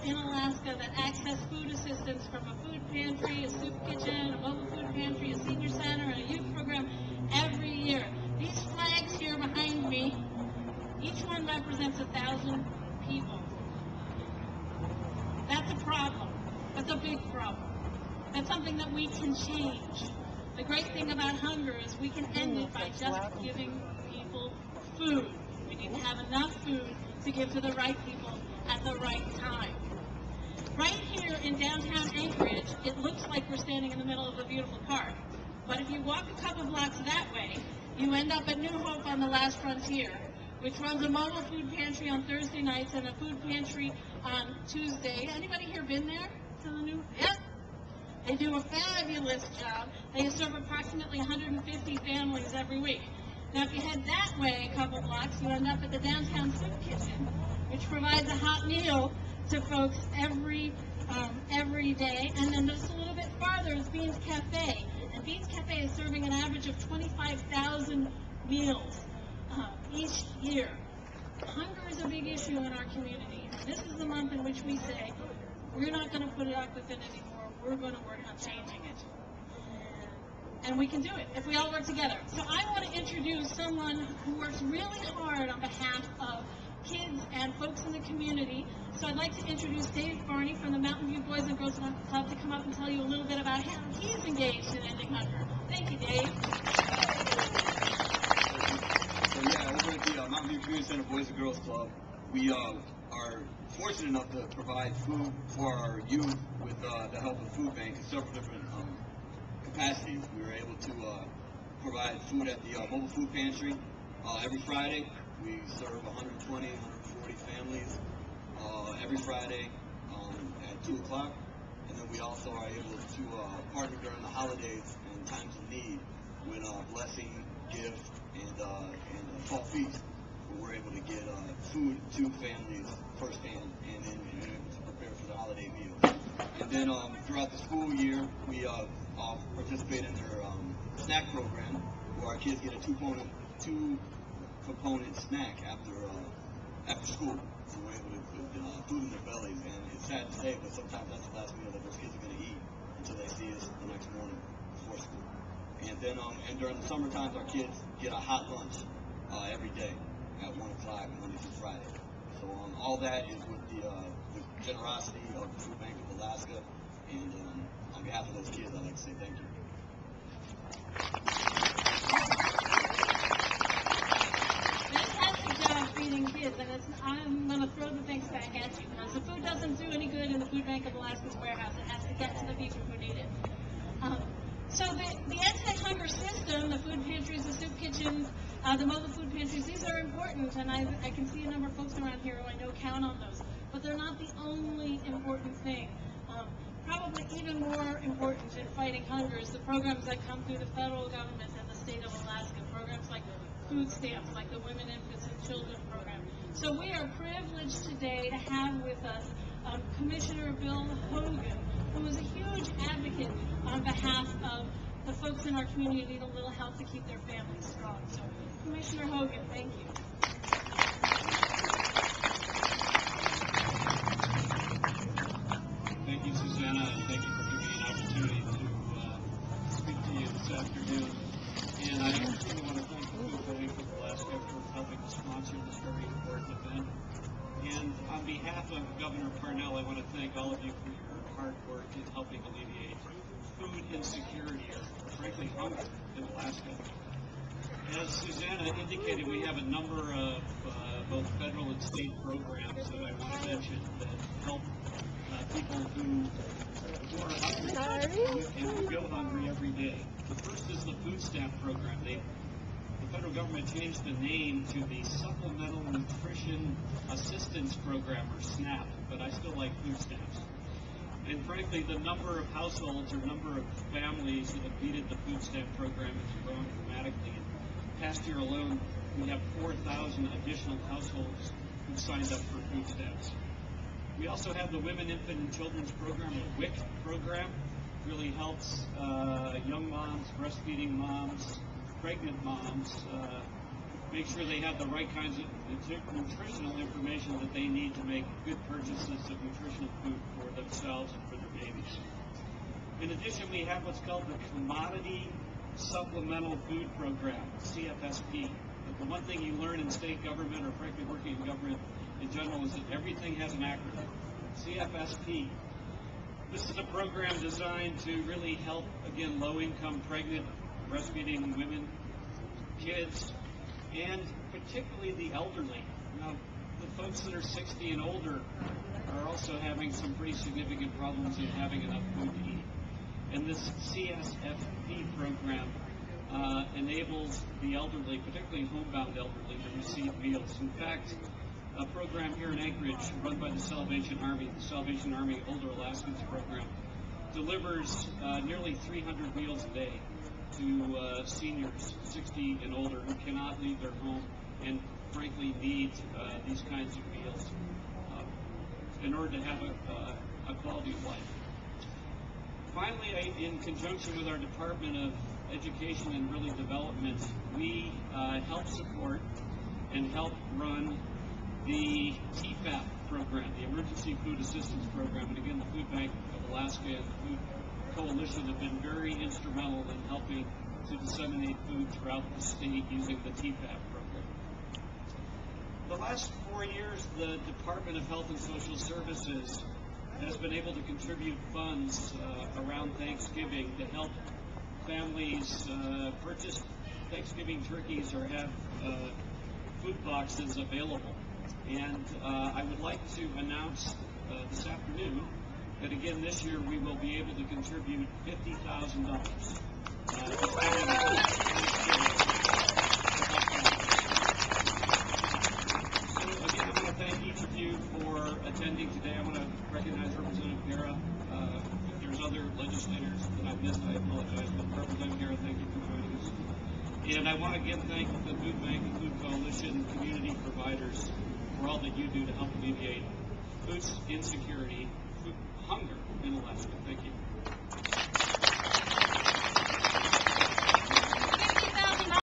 in Alaska that access food assistance from a food pantry, a soup kitchen, a mobile food pantry, a senior center, and a youth program every year. These flags here behind me, each one represents 1,000 people. That's a problem. That's a big problem. That's something that we can change. The great thing about hunger is we can end it by just giving people food. We need to have enough food to give to the right people at the right time. Right here in downtown Anchorage, it looks like we're standing in the middle of a beautiful park. But if you walk a couple blocks that way, you end up at New Hope on the Last Frontier, which runs a mobile food pantry on Thursday nights and a food pantry on Tuesday. Anybody here been there? To the new? Yep. They do a fabulous job. They serve approximately 150 families every week. Now, if you head that way a couple blocks, you end up at the downtown soup kitchen, which provides a hot meal to folks every day. And then just a little bit farther is Beans Cafe. And Beans Cafe is serving an average of 25,000 meals each year. Hunger is a big issue in our community. And this is the month in which we say, we're not going to put it up with it anymore. We're going to work on changing it. And we can do it if we all work together. So I want to introduce someone who works really hard on behalf of kids and folks in the community. So I'd like to introduce Dave Barney from the Mountain View Boys and Girls Club to come up and tell you a little bit about how he's engaged in ending hunger. Thank you, Dave. So yeah, over at the Mountain View Community Center Boys and Girls Club, we are fortunate enough to provide food for our youth with the help of Food Bank in several different capacities. We were able to provide food at the mobile food pantry every Friday. We serve 120, 140 families every Friday at 2 o'clock. And then we also are able to partner during the holidays and times of need with Blessing, Gift, and Fall Feast, where we're able to get food to families firsthand and then able to prepare for the holiday meals. And then throughout the school year, we participate in their snack program, where our kids get a two-component snack after school. So we're able to put food in their bellies, and it's sad to say, but sometimes that's the last meal that those kids are going to eat until they see us the next morning before school. And then and during the summer times, our kids get a hot lunch every day at 1 o'clock Monday through Friday. So all that is with the generosity of the Food Bank of Alaska, and on behalf of those kids, I'd like to say thank you. Fantastic job feeding kids, and I'm going to throw the things back at you, because the food doesn't do any good in the Food Bank of Alaska's warehouse. It has to get to the people who need it. So the anti-hunger system, the food pantries, the soup kitchens, the mobile food pantries, these are important, and I can see a number of folks around here who I know count on those. But they're not the only important thing. Probably even more important in fighting hunger is the programs that come through the federal government and the state of Alaska, programs like food stamps, like the Women, Infants, and Children program. So we are privileged today to have with us Commissioner Bill Hogan, who is a huge advocate on behalf of the folks in our community who need a little help to keep their families strong. So, Commissioner Hogan, thank you. Thank you, Susanna, and thank you for giving me an opportunity to speak to you this afternoon. And I really want to thank the Food Bank of Alaska for helping to sponsor this very important event. And on behalf of Governor Parnell, I want to thank all of you for your hard work in helping alleviate food insecurity, or frankly hunger, in Alaska. As Susanna indicated, we have a number of both federal and state programs that I want to mention that help people who are hungry and who go hungry every day. The first is the food stamp program. The federal government changed the name to the Supplemental Nutrition Assistance Program, or SNAP, but I still like food stamps. And frankly, the number of households or number of families that have needed the food stamp program has grown dramatically. In the past year alone, we have 4,000 additional households who've signed up for food stamps. We also have the Women, Infant, and Children's program, the WIC program. Really helps young moms, breastfeeding moms, pregnant moms make sure they have the right kinds of nutritional information that they need to make good purchases of nutritional food for themselves and for their babies. In addition, we have what's called the Commodity Supplemental Food Program, CFSP. But the one thing you learn in state government, or frankly working in government in general, is that everything has an acronym. CFSP. This is a program designed to really help, again, low-income pregnant, breastfeeding women, kids, and particularly the elderly. Now, the folks that are 60 and older are also having some pretty significant problems in having enough food to eat. And this CSFP program enables the elderly, particularly homebound elderly, to receive meals. In fact, a program here in Anchorage run by the Salvation Army Older Alaskans program, delivers nearly 300 meals a day to seniors 60 and older who cannot leave their home and frankly need these kinds of meals in order to have a quality of life. Finally, in conjunction with our Department of Education and really Development, we help support and help run the TFAP program, the Emergency Food Assistance Program. And again, the Food Bank of Alaska and the Food Coalition have been very instrumental in helping to disseminate food throughout the state using the TFAP program. The last 4 years, the Department of Health and Social Services has been able to contribute funds around Thanksgiving to help families purchase Thanksgiving turkeys or have food boxes available. And I would like to announce this afternoon that again this year we will be able to contribute $50,000. So again, I want to thank each of you for attending today. I want to recognize Representative Guerra. If there's other legislators that I missed, I apologize. But Representative Guerra, thank you for joining us. And I want to again thank the Food Bank and Food Coalition community providers for all that you do to help alleviate food insecurity